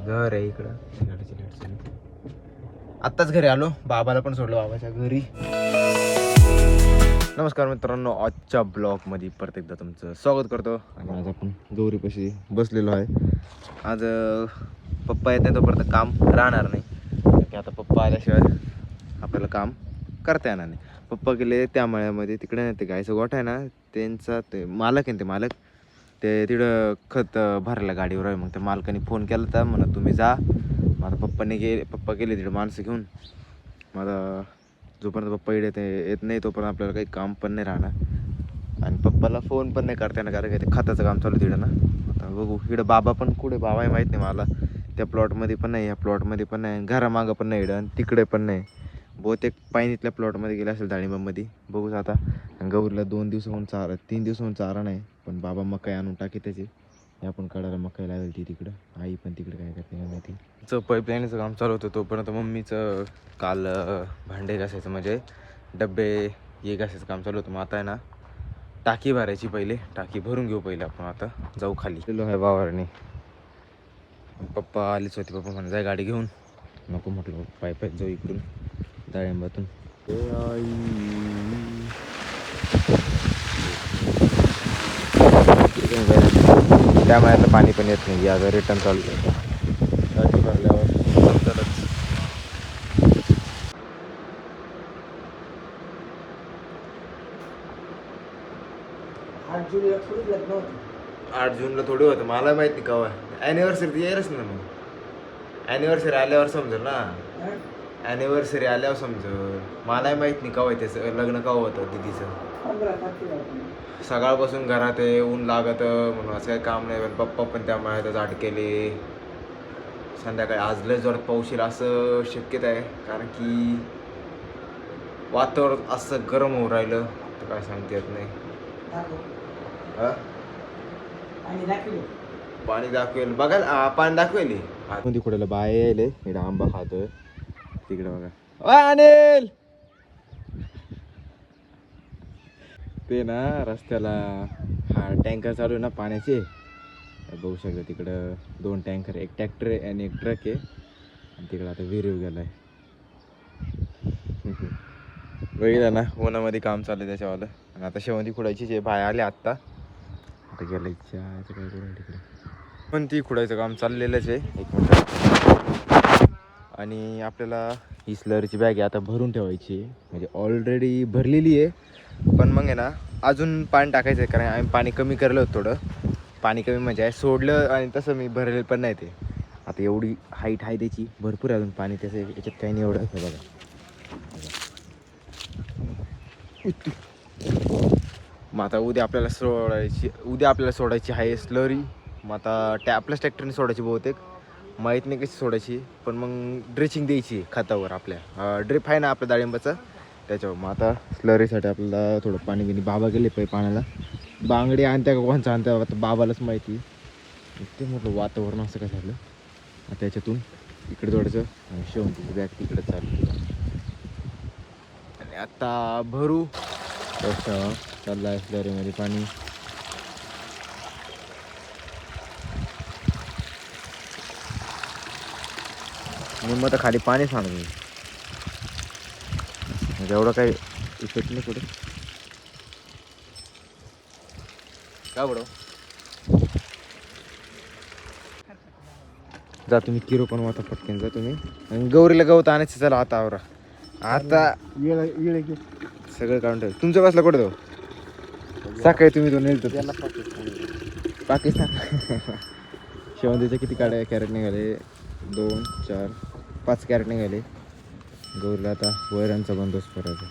घर आहे इकडं. आत्ताच घरी आलो, बाबाला पण सोडलो बाबाच्या घरी. नमस्कार मित्रांनो, आजच्या ब्लॉगमध्ये परत एकदा तुमचं स्वागत करतो. आणि आज आपण गौरीपाशी बसलेलो आहे. आज पप्पा येत नाही तोपर्यंत काम राहणार नाही, की आता पप्पा आल्याशिवाय आपल्याला काम करता येणार नाही. पप्पा गेले त्या मळ्यामध्ये, तिकडे नाही ते गायचं गोठा आहे ना, त्यांचा ते मालक आहे, ते मालक ते तिकडं खत भरायला गाडीवर आहे. मग त्या मालकाने फोन केला होता, म्हणा तुम्ही जा. मग आता पप्पा गेले तिकडे माणसं घेऊन. मला जोपर्यंत पप्पा येत नाही तोपर्यंत आपल्याला काही काम पण नाही राहणार. आणि पप्पाला फोन पण नाही करता येणार, कारण की ते खताचं काम चालू तिकडं ना. आता बघू इकडं बाबा पण कुठे, बाबा आहे माहीत नाही मला. त्या प्लॉटमध्ये पण नाही, ह्या प्लॉटमध्ये पण नाही, घरामागं पण नाही, इकडं आणि तिकडे पण नाही. बहुतेक पायनीतल्या प्लॉटमध्ये गेला असेल, डाळिंबामध्ये. बघूच आता. गौरीला 2 दिवसाहून 3 दिवसाहून चारा नाही, पण बाबा मकाई आणून टाकी त्याची. आपण काढायला मकाई लावेल ती तिकडं. आई पण तिकडे काय करते काय माहिती. पाईपलाईनचं काम चालू होतं तोपर्यंत मम्मीचं काल भांडे घासायचं, म्हणजे डबे हे घासायचं काम चालू होतं. मग आता आहे ना टाकी भरायची, पहिले टाकी भरून घेऊ पहिले आपण. आता जाऊ खाली. गेलो आहे वावरणी. पप्पा आलीच होती, पप्पा म्हणा जाय गाडी घेऊन. नको म्हटलं, पायपात जाऊ इकडून डाळिंबातून. त्यामुळे आता पाणी पण येत नाही. आता रिटर्न चालू टाकी भरल्यावर नंतरच. 8 जूनला थोडी होतं, मला माहित नाही केव्हा. ॲनिव्हर्सरी यायलाच ना. मग ॲनिव्हर्सरी आल्यावर समजेल ना. ॲनिव्हर्सरी आल्यावर समजेल. मलाही माहीत नाही केव्हा त्याचं लग्न केव्हा होतं दिदीचं. सकाळपासून घरात आहे, ऊन लागतं म्हणून असं काही काम नाही. पण पप्पा पण त्या मळ्यातच अटकेले. संध्याकाळी आज लय जोरात पाऊस येईल असं शक्यता आहे, कारण की वातावरण असं गरम होऊन राहिलं तर काय सांगता येत नाही. पाणी दाखवेल बघायला, पाणी दाखवेल. मध्ये कुठेला बाय यायले, इकडे आंबा खातोय तिकडे बघा. अनिल ते ना रस्त्याला हा टँकर चालू आहे ना पाण्याचे, बघू शकता. तिकडं 2 टँकर, एक ट्रॅक्टर आहे आणि एक ट्रक आहे. आणि तिकडं आता विहीर गेलाय. बघितलं ना, उन्हामध्ये काम चालू आहे त्याच्यावालं. आणि आता शेवंती खुडायची जे बाय आले आत्ता. आता गेलं काय करून तिकडे पण ती खुडायचं काम चाललेलंच आहे. 1 मिनिट. आणि आपल्याला ही स्लरीची बॅग आहे आता भरून ठेवायची, म्हणजे ऑलरेडी भरलेली आहे. पण मग आहे ना अजून पाणी टाकायचं आहे, कारण आम्ही पाणी कमी करलं होतं थोडं. पाणी कमी म्हणजे सोडलं, आणि तसं मी भरलेलं पण नाही ते. आता एवढी हाईट आहे त्याची, भरपूर आहे अजून पाणी त्याचं, याच्यात काही नाही एवढं. बघा मग आता उद्या आपल्याला सोडायची आहे स्लरी. मग आता आपल्याच ट्रॅक्टरने सोडायची बहुतेक, माहीत नाही कशी सोडायची. पण मग ड्रेचिंग द्यायची खतावर आपल्या. ड्रिप आहे ना आपल्या डाळिंबाचा, त्याच्यावर. मग आता स्लरीसाठी आपल्याला थोडं पाणी घेणे. बाबा गेले पाण्याला. बांगडी आणत्या का कोणचा आणत्या आता बाबालाच माहिती. ते म्हटलं वातावरण असं काय झालं. आता त्याच्यातून इकडे जोडायचं आणि शेवंतीची बॅग तिकडे चालू. आणि आता भरू चालला आहे स्लरीमध्ये पाणी. मी मग खाली पाणी सांगतो, म्हणजे एवढं काही इफेक्ट नाही पुढे. का बडो जा तुम्ही, किरो पण वाता पटकन जा तुम्ही. आणि गौरीला गवत आणायचं. चला आता आवरा. आता सगळं काढून ठेव. तुमचं बसला कुठे जाऊ सकाळी तुम्ही तो नेलतो पाकिस्तान. शेवंतीचे किती कॅरेट निघाले? 2, 4, 5 कॅरेट निघाले. गौरीला आता वैरांचा बंदोबस्त करायचा.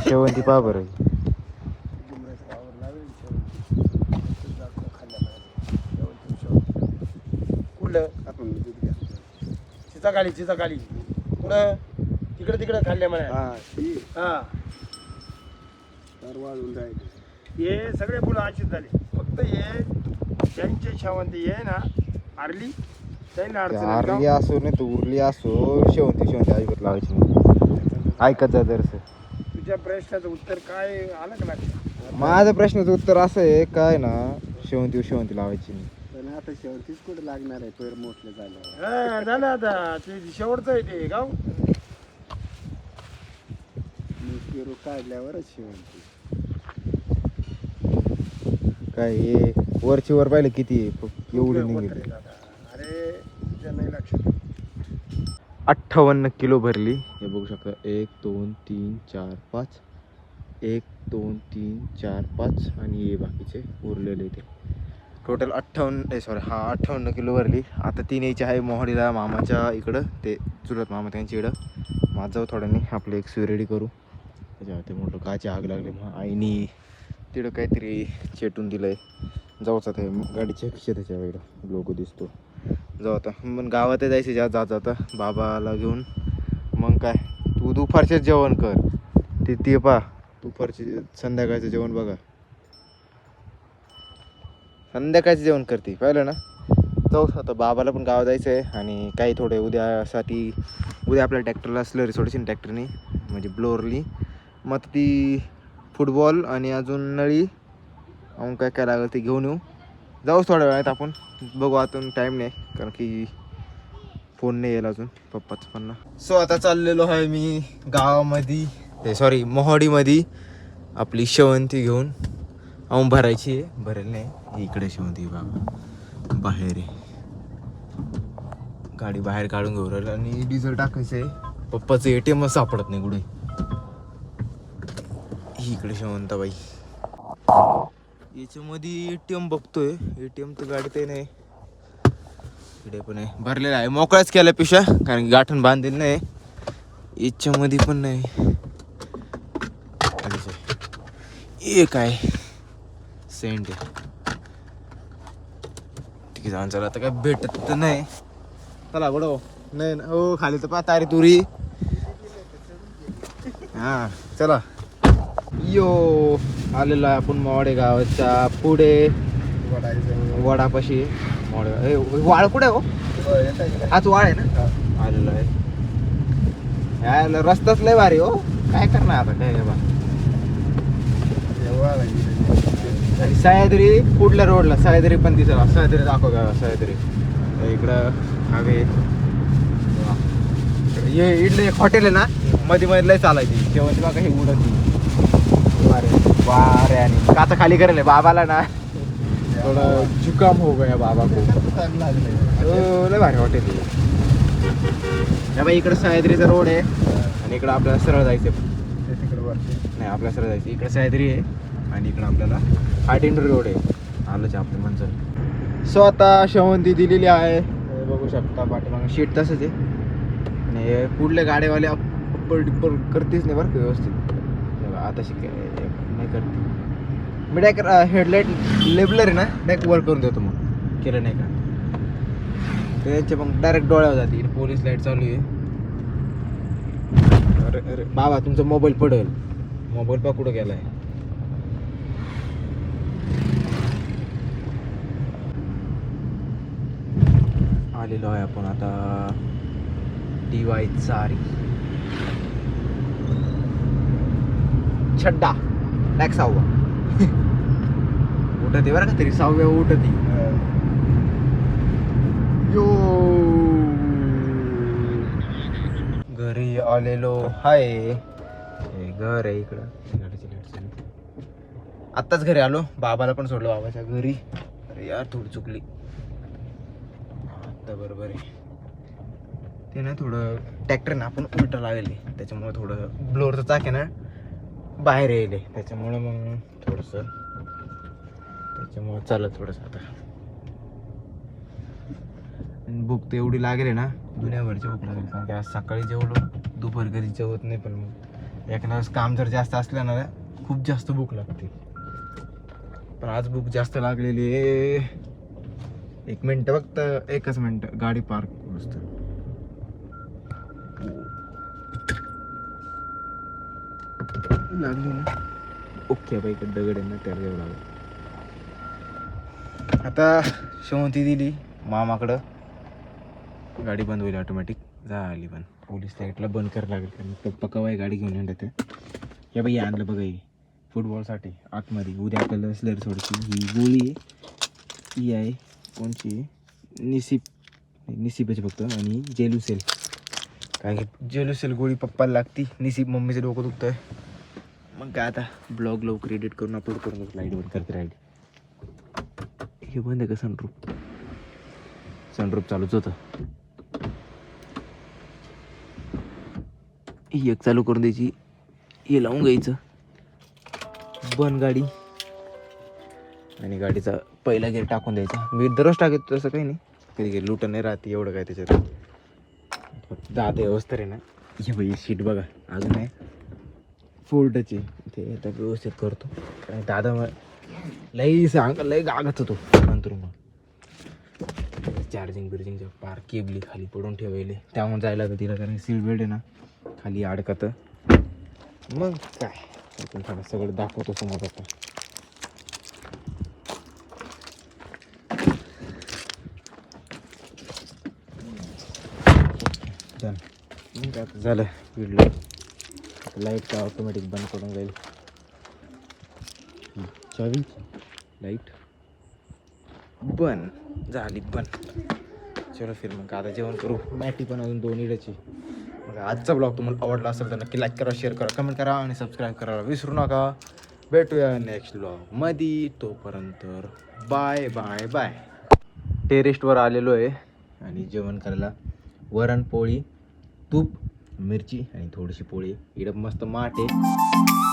शेवंती पहा बरं. चिचाकाली पुढं तिकडे खाल्ल्या म्हणा. हा हे सगळे फुलं अशीच झाले. फक्त हे ज्यांचे शेवंती हे ना आरली आरली असो नाही तर उरली असो, शेवंती अजिबात लावायची नाही. ऐकत जा जरसं. तुमच्या प्रश्नाचं उत्तर काय आलं का लक्षात? माझ्या प्रश्नाचं उत्तर असं आहे काय ना, शेवंती लावायची नाही. पण आता शेवटीच कुठे लागणार आहे पेर मोठले झाल्यावर. हा, झालं आता ते शेवटचं आहे ते गाव. मी पेरू काढल्यावरच शेवंती. काय हे वरची वर पाहिलं किती आहे, एवढी होत निघेल. रे दादा. अरे तुझ्या नाही लक्षात. 58 किलो भरली. हे बघू शकता 1 2 3 4 5 1 2 3 4 5 आणि हे बाकीचे उरलेले ते टोटल 58 किलो भरली. आता 3 यायची आहे मोहडीला मामाच्या इकडं, ते चुलत मामा त्यांच्या इकडं. माझं जाऊ थोड्याने आपलं एक सुई रेडी करू. त्याच्यावर ते मोठं काची आग लागली, मग आईनी तिकडं काहीतरी चेटून दिलं आहे. जाऊच आता गाडीच्या त्याच्या वेळेला लोगो दिसतो. जाऊ आता मग गावात जायचं जाता बाबाला घेऊन. मग काय तू दुपारचे जेवण कर, ते पा दुपारचे संध्याकाळचं जेवण बघा, संध्याकाळचं जेवण करते पाहिलं ना. जाऊ आता बाबाला पण गावात जायचं आहे. आणि काही थोडे उद्यासाठी आपल्या ट्रॅक्टरला स्लरी सोडायची ना ट्रॅक्टरनी, म्हणजे ब्लोअरनी. मग ती फुटबॉल आणि अजून नळी अजून काय लागेल ते घेऊन येऊ. जाऊच थोड्या वेळात आपण, बघू. आता टाईम नाही कारण की फोन नाही येईल अजून पप्पाचं पण ना. सो आता चाललेलो आहे मी गावामध्ये, ते सॉरी मोहाडीमध्ये आपली शेवंती घेऊन. अजून भरायची आहे, भरेल नाही. इकडे शेवंती बाबा बाहेर आहे, गाडी बाहेर काढून घेऊ राहिलं. आणि डिझेल टाकायचं आहे. पप्पाचं ATM सापडत नाही कुठे. इकडे शेवंताबाई याच्यामध्ये ATM बघतोय. ATM तर गाडीत नाही, इकडे पण आहे भरलेला आहे. मोकळाच केला पिशा कारण की गाठण बांधेल नाही. याच्यामध्ये पण नाही. एक आहे सेंट आहे. ठीक आहे जाऊन चला. आता काय भेटत तर नाही. चला बडो नाही ना. हो खाली तर तारी तुरी. हा चला यो आलेलो आहे आपण मोडे गावाच्या पुढे वडापाशी. मोडे वाळ कुठे हो? हाच वाळ आहे ना. आलेलो आहे. यायला रस्ताच लय भारी हो. काय करणार आता काय बा. सह्याद्री पुढल्या रोडला सह्याद्री पण दिसला. सह्याद्री दाखव का सह्याद्री. इकडं हवे हे इडलं एक हॉटेल आहे ना, मध्ये लय चालायची शेवंती बघा. हे उडती वारे आणि काचा खाली करेल बाबाला ना. थोडं जुकाम हो गया बाबा को. लय भारी हॉटेल आहे बाई. इकडं सह्याद्रीचा रोड आहे आणि इकडं आपल्याला सरळ जायचं नाही. आपल्याला सरळ जायचं इकडं सह्याद्री आहे आणि इकडं आपल्याला हार्टिंडर रोड आहे. आलंच आपलं मंजर. सो आता शेवंती दिलेली आहे, बघू शकता. पाठीमागं शीट तसंच आहे. आणि पुढले गाड्यावाले अप्पर डिप्पर करतेच नाही बरं का व्यवस्थित. आता नाही करते. मी डायरेक्ट हेडलाईट लेबलर आहे ना डायरेक्ट वर करून देतो. मग केलं नाही का त्यांच्या मग डायरेक्ट डोळ्यावर जाते. पोलीस लाईट चालू आहे. अरे अरे बाबा तुमचा मोबाईल पडेल. मोबाईल पा कुठं गेलाय. आलेलो आहे आपण आता DY चारी छड्डा डायरेक्ट 6वा उठते बरं का. तरी 6व्या उठती. यो घरी आलेलो हाय. हे घर आहे इकडं. गाडीची लाईट चालू. आत्ताच घरी आलो. बाबाला पण सोडलो बाबाच्या घरी. अरे यार थोडी चुकली आता. बरोबर आहे ते ना. थोडं ट्रॅक्टर ना आपण उलटं लावले त्याच्यामुळे थोडं ब्लोअरचं चाक आहे ना बाहेर येईल. त्याच्यामुळं मग थोडंसं त्याच्यामुळं चालत थोडंसं. आता भूक तर एवढी लागेल ना, दुनियाभरची भूक लागेल. कारण की आज सकाळी जेवलो, दुपारी कधी जेवत नाही. पण मग एखाद्या वेळेस काम जर जास्त असलं ना खूप जास्त भूक लागते. पण आज भूक जास्त लागलेली आहे. 1 मिनटं फक्त, 1च मिनटं गाडी पार्क मस्त लागली ना. ओके बाई दगड आहे ना त्याला द्यावं लागेल. आता शेवंती दिली मामाकडं. गाडी बंद होईल ऑटोमॅटिक. झाली पण पोलीस लाईटला बंद करायला लागेल कारण पप्पा कवाय गाडी घेऊन येणार ते. हे बाई आणलं बघा हे फुटबॉलसाठी आतमध्ये. उद्या आपल्याला स्लेअर सोडची ही गोळी आहे. ही आहे कोणची निसिपची फक्त आणि जेलुसेल. काय जेलुसेल गोळी पप्पाला लागती. निसिप मम्मीचं डोकं दुखतं आहे. मग काय आता ब्लॉग लवकर एडिट करून अपलोड करून देतो. लाईट बंद करते राईट. हे बंद आहे का सनरूफ चालूच होतं. ही एक चालू करून द्यायची. हे लावून घ्यायचं बंद गाडी आणि गाडीचा पहिला गेअर टाकून द्यायचा. मी दररोज टाकतो तसं काही नाही. कधी कधी लुटं नाही राहते एवढं काय त्याच्यात. फक्त आता व्यवस्था आहे ना. हे बाई सीट बघा अजून आहे फोल्डची. ते आता व्यवस्थित करतो. आणि दादा लई गागत होतो नंतर. मग चार्जिंगच्या पार केबली खाली पडून ठेवायले त्यामुळे जायला तर तिला. कारण सीट बेल्ट आहे ना खाली अडकतं. मग काय आपण थोडं सगळं दाखवतो समोर. आता मग आता झालं विडलं. लाईट का ऑटोमॅटिक बंद करून जाईल. चावी लाईट बंद झाली बंद. चलो फिर मग आता जेवण करू. बॅटरी पण अजून 2 इडाची. मग आजचा ब्लॉग तुम्हाला आवडला असेल तर नक्की लाईक करा, शेअर करा, कमेंट करा आणि सबस्क्राईब करायला विसरू नका. भेटूया नेक्स्ट ब्लॉगमध्ये. तोपर्यंत बाय बाय बाय. टेरेस्टवर आलेलो आहे आणि जेवण करायला. वरण पोळी तूप मिरची आणि थोडीशी पोळी. इकडं मस्त माठ आहे.